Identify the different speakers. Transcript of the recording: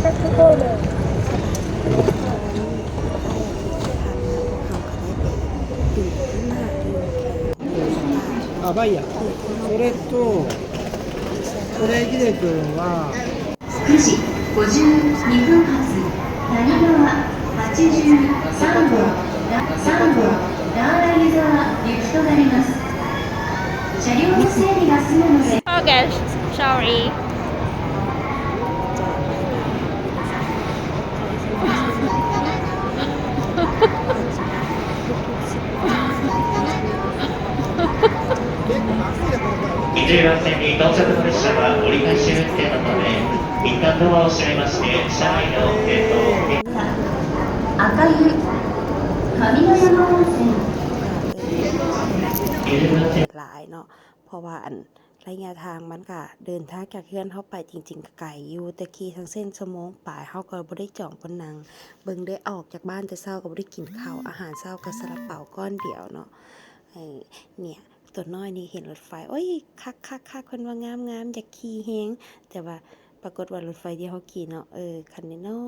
Speaker 1: あ、バイヤー。それと、これ、ヒデ君は、
Speaker 2: 9時52分発、谷川83号、ダーラ湯沢行きとなります。車両の整備が済むので。
Speaker 3: Okay, sorry.
Speaker 4: 伊勢湾線に到着の列車は折り返し運転のため、一旦ドアを閉めまして、車内の点灯。
Speaker 2: 赤湯、上野山温泉。
Speaker 3: หลายเนาะเพราะว่าอันระยะทางมันก็เดินทางจากเฮือนเฮาไปจริงๆก็ไกลอยู่แต่ขี่ทั้งเส้นชั่วโมงปลายเฮาก็บ่ได้จองบ่นั่งเบิ่งได้ออกจากบ้านแต่เช้าก็บ่ได้กินข้าวอาหารเช้าก็ซาลาเปาก้อนเดียวเนาะเนี่ยตัวน้อยนี่เห็นรถไฟโอ้ยคักๆๆเพิ่นว่างามๆอยากขี่แฮงแต่ว่าปรากฏว่ารถไฟที่เฮาขี่เนาะคันน้อย